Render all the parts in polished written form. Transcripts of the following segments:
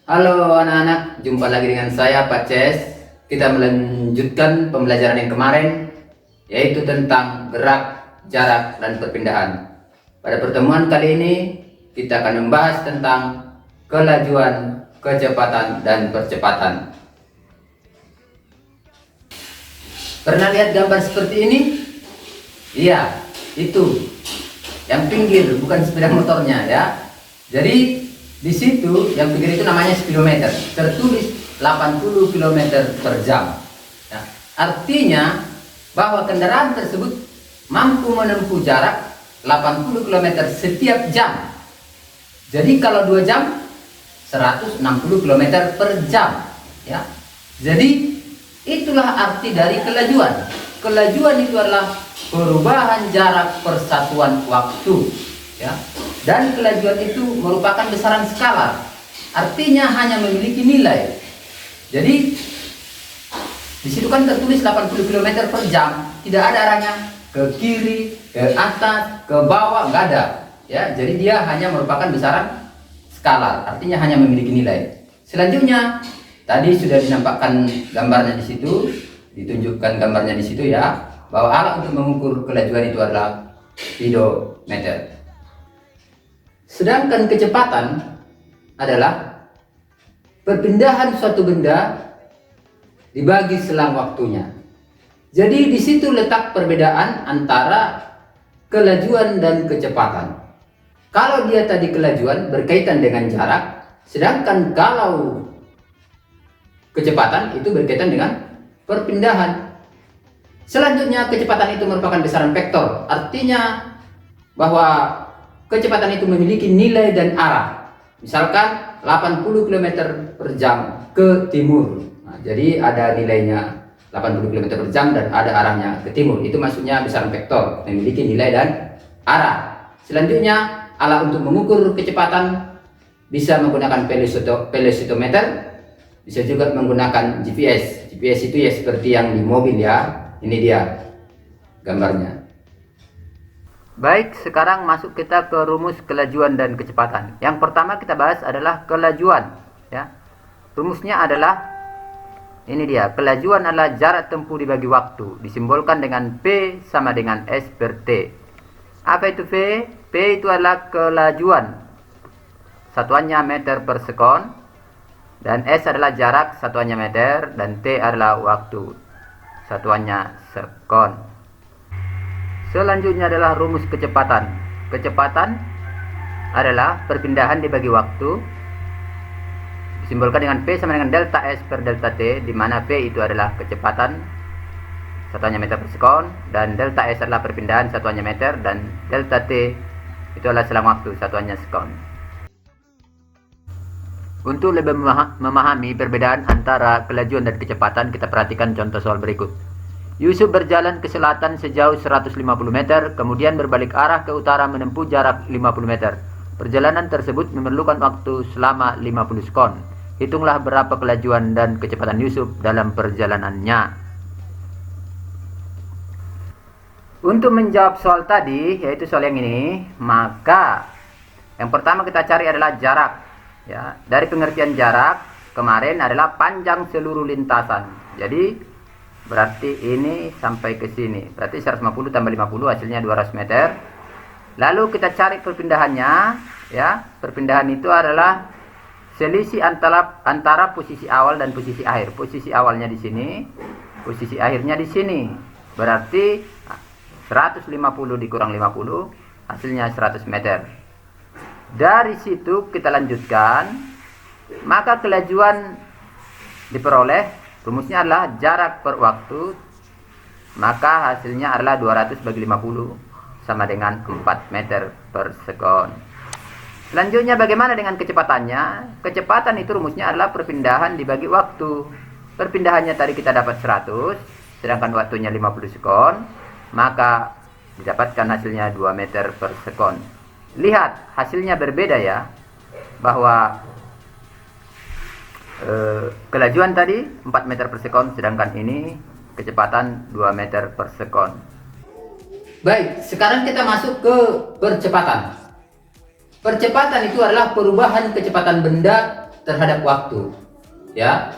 Halo anak-anak, jumpa lagi dengan saya Pak Ces. Kita melanjutkan pembelajaran yang kemarin, yaitu tentang gerak, jarak, dan perpindahan. Pada pertemuan kali ini, kita akan membahas tentang kelajuan, kecepatan, dan percepatan. Pernah lihat gambar seperti ini? Iya, itu. Yang pinggir, bukan sepeda motornya ya. Jadi di situ yang pinggir itu namanya speedometer, tertulis 80 km per jam. Ya, artinya bahwa kendaraan tersebut mampu menempuh jarak 80 km setiap jam. Jadi kalau 2 jam 160 km per jam. Ya, jadi itulah arti dari kelajuan. Kelajuan itu adalah perubahan jarak persatuan waktu. Ya. Dan kelajuan itu merupakan besaran skalar, artinya hanya memiliki nilai. Jadi di situ kan tertulis 80 km per jam, tidak ada arahnya ke kiri, ke atas, ke bawah, nggak ada. Ya, jadi dia hanya merupakan besaran skalar, artinya hanya memiliki nilai. Selanjutnya, tadi sudah dinampakkan gambarnya di situ, ditunjukkan gambarnya di situ ya, bahwa alat untuk mengukur kelajuan itu adalah speedometer. Sedangkan kecepatan adalah perpindahan suatu benda dibagi selang waktunya. Jadi di situ letak perbedaan antara kelajuan dan kecepatan. Kalau dia tadi kelajuan berkaitan dengan jarak, sedangkan kalau kecepatan itu berkaitan dengan perpindahan. Selanjutnya kecepatan itu merupakan besaran vektor, artinya bahwa kecepatan itu memiliki nilai dan arah. Misalkan 80 km per jam ke timur. Nah, jadi ada nilainya 80 km per jam dan ada arahnya ke timur. Itu maksudnya besaran vektor, memiliki nilai dan arah. Selanjutnya, alat untuk mengukur kecepatan bisa menggunakan velocitometer, bisa juga menggunakan GPS. GPS itu ya seperti yang di mobil ya. Ini dia gambarnya. Baik, sekarang masuk kita ke rumus kelajuan dan kecepatan. Yang pertama kita bahas adalah kelajuan. Ya, rumusnya adalah ini dia. Kelajuan adalah jarak tempuh dibagi waktu, disimbolkan dengan P sama dengan S per T. Apa itu P? P itu adalah kelajuan, satuannya meter per sekon, dan S adalah jarak, satuannya meter, dan T adalah waktu, satuannya sekon. Selanjutnya adalah rumus kecepatan. Kecepatan adalah perpindahan dibagi waktu, disimbolkan dengan P sama dengan delta S per delta T, di mana P itu adalah kecepatan, satuannya meter per sekon, dan delta S adalah perpindahan, satuannya meter, dan delta T itu adalah selang waktu, satuannya sekon. Untuk lebih memahami perbedaan antara kelajuan dan kecepatan, kita perhatikan contoh soal berikut. Yusuf berjalan ke selatan sejauh 150 meter, kemudian berbalik arah ke utara menempuh jarak 50 meter. Perjalanan tersebut memerlukan waktu selama 50 sekon. Hitunglah berapa kelajuan dan kecepatan Yusuf dalam perjalanannya. Untuk menjawab soal tadi, yaitu soal yang ini, maka yang pertama kita cari adalah jarak. Ya, dari pengertian jarak kemarin adalah panjang seluruh lintasan. Jadi berarti ini sampai ke sini. Berarti 150 tambah 50 hasilnya 200 meter. Lalu kita cari perpindahannya, ya. Perpindahan itu adalah selisih antara posisi awal dan posisi akhir. Posisi awalnya di sini, posisi akhirnya di sini. Berarti 150 dikurang 50 hasilnya 100 meter. Dari situ kita lanjutkan, maka kelajuan diperoleh. Rumusnya adalah jarak per waktu, maka hasilnya adalah 200 bagi 50 sama dengan 4 meter per sekon. Selanjutnya bagaimana dengan kecepatannya? Kecepatan itu rumusnya adalah perpindahan dibagi waktu. Perpindahannya tadi kita dapat 100, sedangkan waktunya 50 sekon, maka didapatkan hasilnya 2 meter per sekon. Lihat, hasilnya berbeda ya, bahwa kelajuan tadi 4 meter per sekon, sedangkan ini kecepatan 2 meter per sekon. Baik, sekarang kita masuk ke percepatan. Percepatan itu adalah perubahan kecepatan benda terhadap waktu, ya.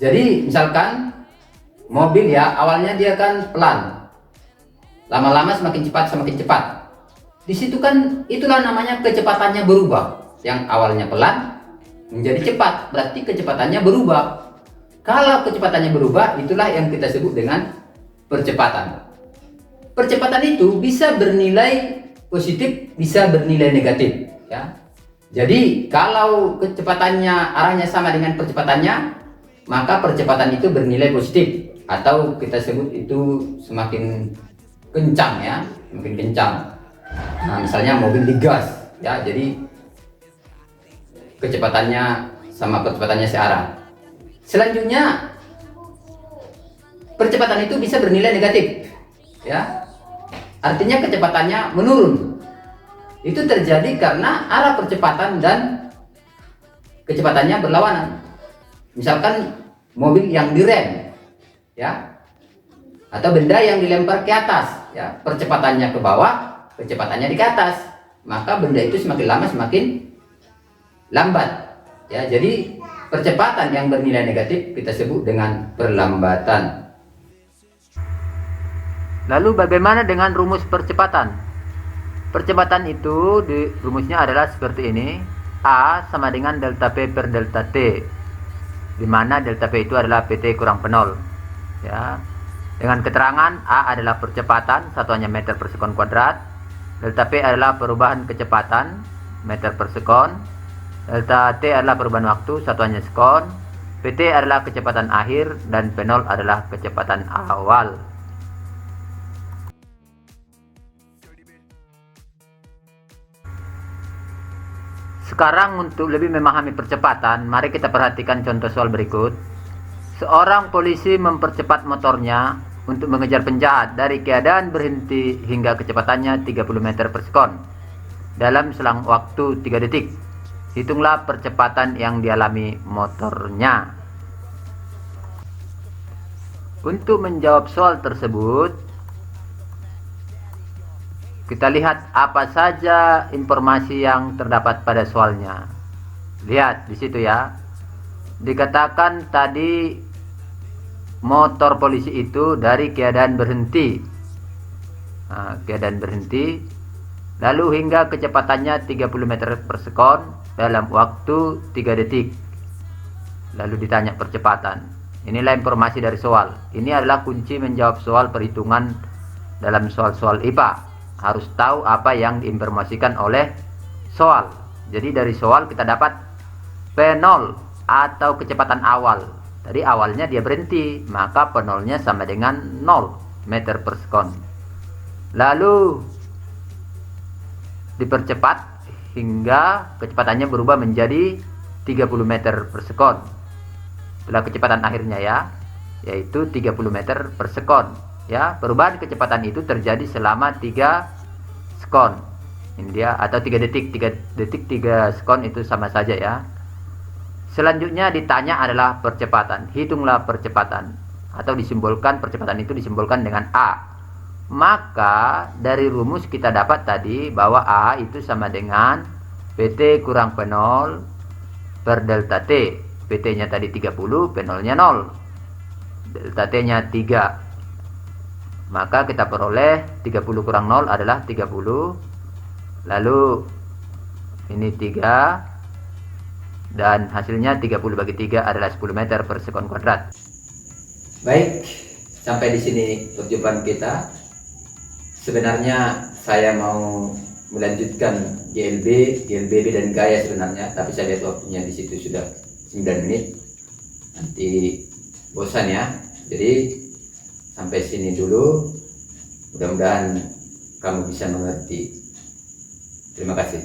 Jadi misalkan mobil ya, awalnya dia kan pelan, lama-lama semakin cepat. Di situ kan itulah namanya kecepatannya berubah. Yang awalnya pelan menjadi cepat, berarti kecepatannya berubah. Kalau kecepatannya berubah, itulah yang kita sebut dengan percepatan. Percepatan itu bisa bernilai positif, bisa bernilai negatif, ya. Jadi kalau kecepatannya arahnya sama dengan percepatannya, maka percepatan itu bernilai positif, atau kita sebut itu semakin kencang, ya, semakin kencang. Nah, misalnya mobil digas, ya, jadi kecepatannya sama percepatannya searah. Selanjutnya, percepatan itu bisa bernilai negatif, ya, artinya kecepatannya menurun. Itu terjadi karena arah percepatan dan kecepatannya berlawanan. Misalkan mobil yang direm, ya, atau benda yang dilempar ke atas, ya, percepatannya ke bawah, kecepatannya di atas, maka benda itu semakin lama semakin lambat, ya. Jadi percepatan yang bernilai negatif kita sebut dengan perlambatan. Lalu bagaimana dengan rumus percepatan? Percepatan itu rumusnya adalah seperti ini. A sama dengan delta P per delta T, di mana delta P itu adalah PT kurang P0, ya. Dengan keterangan A adalah percepatan, satuannya meter per sekon kuadrat. Delta P adalah perubahan kecepatan, meter per sekon. Delta T adalah perubahan waktu, satuannya sekon. PT adalah kecepatan akhir, dan P0 adalah kecepatan awal. Sekarang untuk lebih memahami percepatan, mari kita perhatikan contoh soal berikut. Seorang polisi mempercepat motornya untuk mengejar penjahat dari keadaan berhenti hingga kecepatannya 30 meter per sekon dalam selang waktu 3 detik. Hitunglah percepatan yang dialami motornya. Untuk menjawab soal tersebut, kita lihat apa saja informasi yang terdapat pada soalnya. Lihat di situ, ya. Dikatakan tadi motor polisi itu dari keadaan berhenti. Nah, keadaan berhenti lalu hingga kecepatannya 30 meter per sekon dalam waktu 3 detik. Lalu ditanya percepatan. Inilah informasi dari soal. Ini adalah kunci menjawab soal perhitungan dalam soal-soal IPA. Harus tahu apa yang diinformasikan oleh soal. Jadi dari soal kita dapat P0 atau kecepatan awal. Tadi awalnya dia berhenti, maka P0-nya sama dengan 0 meter per sekon. Lalu dipercepat hingga kecepatannya berubah menjadi 30 meter per sekon. Itulah kecepatan akhirnya, ya, yaitu 30 meter per sekon. Ya, perubahan kecepatan itu terjadi selama 3 sekon. Ini dia, atau 3 detik. 3 detik 3 sekon itu sama saja, ya. Selanjutnya ditanya adalah percepatan. Hitunglah percepatan, atau disimbolkan percepatan itu disimbolkan dengan A. Maka dari rumus kita dapat tadi bahwa A itu sama dengan PT kurang P0 per delta T. PT-nya tadi 30, P0-nya 0. Delta T-nya 3. Maka kita peroleh 30 kurang 0 adalah 30. Lalu ini 3. Dan hasilnya 30 bagi 3 adalah 10 meter per sekon kuadrat. Baik, sampai di sini perjumpaan kita. Sebenarnya saya mau melanjutkan GLB dan gaya sebenarnya, tapi saya lihat waktunya di situ sudah 9 menit. Nanti bosan, ya. Jadi sampai sini dulu. Mudah-mudahan kamu bisa mengerti. Terima kasih.